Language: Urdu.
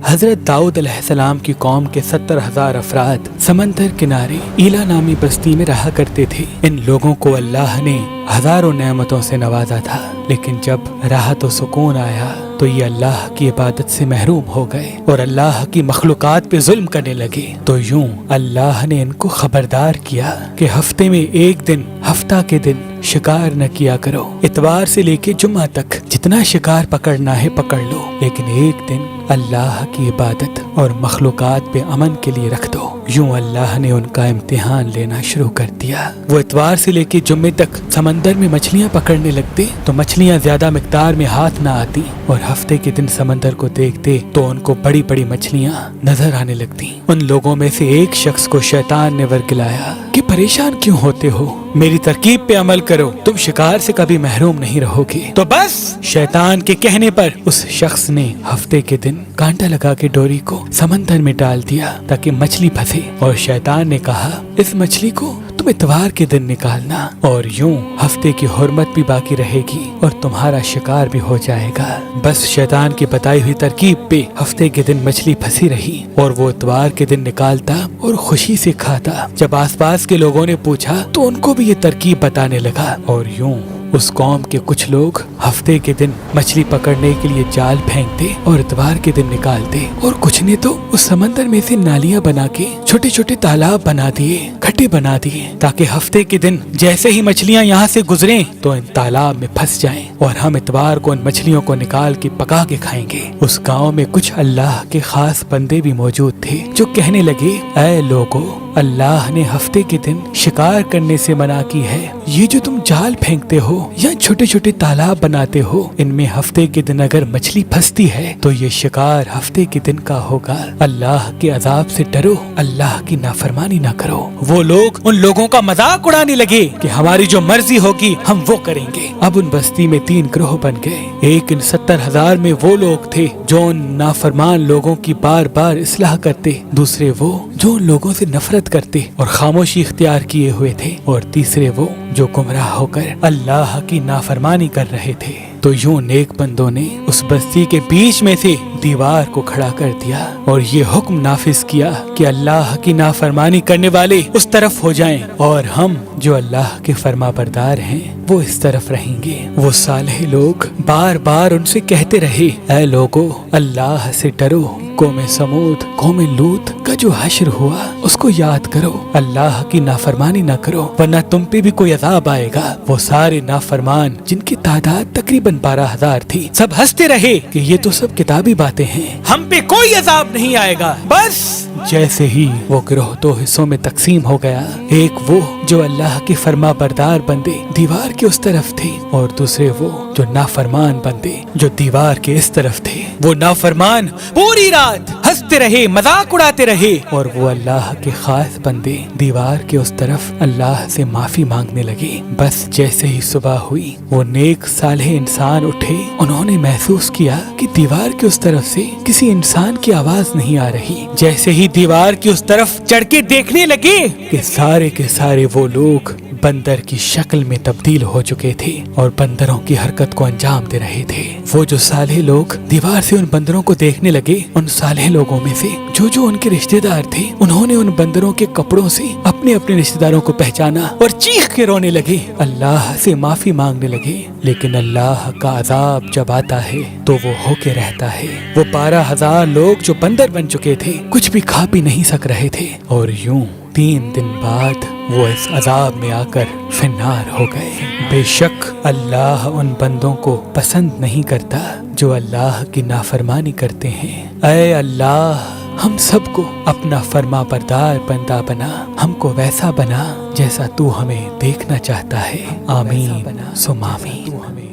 حضرت داؤد علیہ السلام کی قوم کے 70,000 افراد سمندر کنارے ایلا نامی بستی میں رہا کرتے تھے۔ ان لوگوں کو اللہ نے ہزاروں نعمتوں سے نوازا تھا، لیکن جب راحت و سکون آیا تو یہ اللہ کی عبادت سے محروم ہو گئے اور اللہ کی مخلوقات پہ ظلم کرنے لگے۔ تو یوں اللہ نے ان کو خبردار کیا کہ ہفتے میں ایک دن، ہفتہ کے دن شکار نہ کیا کرو۔ اتوار سے لے کے جمعہ تک جتنا شکار پکڑنا ہے پکڑ لو، لیکن ایک دن اللہ کی عبادت اور مخلوقات پہ امن کے لیے رکھ دو۔ یوں اللہ نے ان کا امتحان لینا شروع کر دیا۔ وہ اتوار سے لے کے جمعے تک سمندر میں مچھلیاں پکڑنے لگتے تو مچھلیاں زیادہ مقدار میں ہاتھ نہ آتی، اور ہفتے کے دن سمندر کو دیکھتے تو ان کو بڑی بڑی مچھلیاں نظر آنے لگتی۔ ان لوگوں میں سے ایک شخص کو شیطان نے ورگلایا کہ پریشان کیوں ہوتے ہو، میری ترکیب پہ عمل کرو، تم شکار سے کبھی محروم نہیں رہو گے۔ تو بس شیطان کے کہنے پر اس شخص نے ہفتے کے دن کانٹا لگا کے ڈوری کو سمندر میں ڈال دیا تاکہ مچھلی پھنسے، اور شیطان نے کہا اس مچھلی کو تم اتوار کے دن نکالنا، اور یوں ہفتے کی حرمت بھی باقی رہے گی اور تمہارا شکار بھی ہو جائے گا۔ بس شیطان کی بتائی ہوئی ترکیب پہ ہفتے کے دن مچھلی پھنسی رہی اور وہ اتوار کے دن نکالتا اور خوشی سے کھاتا۔ جب آس پاس کے لوگوں نے پوچھا تو ان کو بھی یہ ترکیب بتانے لگا، اور یوں اس قوم کے کچھ لوگ ہفتے کے دن مچھلی پکڑنے کے لیے جال پھینکتے اور اتوار کے دن نکالتے، اور کچھ نے تو اس سمندر میں سے نالیاں بنا کے چھوٹے چھوٹے تالاب بنا دیے، کھڈے بنا دیے، تاکہ ہفتے کے دن جیسے ہی مچھلیاں یہاں سے گزریں تو ان تالاب میں پھنس جائیں اور ہم اتوار کو ان مچھلیوں کو نکال کے پکا کے کھائیں گے۔ اس گاؤں میں کچھ اللہ کے خاص بندے بھی موجود تھے جو کہنے لگے، اے لوگو، اللہ نے ہفتے کے دن شکار کرنے سے منع کی ہے۔ یہ جو تم جال پھینکتے ہو یا چھوٹے چھوٹے تالاب بناتے ہو، ان میں ہفتے کے دن اگر مچھلی پھنستی ہے تو یہ شکار ہفتے کے دن کا ہوگا۔ اللہ کے عذاب سے ڈرو، اللہ کی نافرمانی نہ کرو۔ وہ لوگ ان لوگوں کا مذاق اڑانے لگے کہ ہماری جو مرضی ہوگی ہم وہ کریں گے۔ اب ان بستی میں 3 گروہ بن گئے۔ ایک ان 70,000 میں وہ لوگ تھے جو ان نافرمان لوگوں کی بار بار اصلاح کرتے، دوسرے وہ جو ان لوگوں سے نفرت کرتے اور خاموشی اختیار کیے ہوئے تھے، اور تیسرے وہ جو گمراہ ہو کر اللہ کی نافرمانی کر رہے تھے۔ تو یوں نیک بندوں نے اس بستی کے بیچ میں سے دیوار کو کھڑا کر دیا اور یہ حکم نافذ کیا کہ اللہ کی نافرمانی کرنے والے اس طرف ہو جائیں اور ہم جو اللہ کے فرما بردار ہیں وہ اس طرف رہیں گے۔ وہ صالح لوگ بار بار ان سے کہتے رہے، اے لوگو، اللہ سے ڈرو، قوم سمود، قوم لوط کا جو حشر ہوا اس کو یاد کرو، اللہ کی نافرمانی نہ کرو ورنہ تم پہ بھی کوئی عذاب آئے گا۔ وہ سارے نافرمان جن کی تعداد تقریباً 12,000 تھی، سب ہنستے رہے کہ یہ تو سب کتابی باتیں ہیں، ہم پہ کوئی عذاب نہیں آئے گا۔ بس جیسے ہی وہ گروہ 2 حصوں میں تقسیم ہو گیا، ایک وہ جو اللہ کے فرما بردار بندے دیوار کے اس طرف تھے، اور دوسرے وہ جو نافرمان بندے جو دیوار کے اس طرف تھے۔ وہ نافرمان پوری رات ہنستے رہے، مذاق اڑاتے رہے، اور وہ اللہ کے خاص بندے دیوار کے اس طرف اللہ سے معافی مانگنے لگے۔ بس جیسے ہی صبح ہوئی، وہ نیک صالح انسان اٹھے، انہوں نے محسوس کیا کہ دیوار کے اس طرف سے کسی انسان کی آواز نہیں آ رہی۔ جیسے ہی دیوار کی اس طرف چڑھ کے دیکھنے لگے کہ سارے کے سارے وہ لوگ بندر کی شکل میں تبدیل ہو چکے تھے اور بندروں کی حرکت کو انجام دے رہے تھے۔ وہ جو صالح لوگ دیوار سے ان بندروں کو دیکھنے لگے، ان صالح لوگوں میں سے جو ان کے رشتہ دار تھے، انہوں نے ان بندروں کے کپڑوں سے اپنے اپنے رشتہ داروں کو پہچانا اور چیخ کے رونے لگے، اللہ سے معافی مانگنے لگے۔ لیکن اللہ کا عذاب جب آتا ہے تو وہ ہو کے رہتا ہے۔ وہ 12,000 لوگ جو بندر بن چکے تھے کچھ بھی کھا پی نہیں سک رہے تھے، اور یوں 3 دن بعد وہ اس عذاب میں آ کر فنار ہو گئے۔ بے شک اللہ ان بندوں کو پسند نہیں کرتا جو اللہ کی نافرمانی کرتے ہیں۔ اے اللہ، ہم سب کو اپنا فرما بردار بندہ بنا، ہم کو ویسا بنا جیسا تو ہمیں دیکھنا چاہتا ہے۔ آمین ثم آمین۔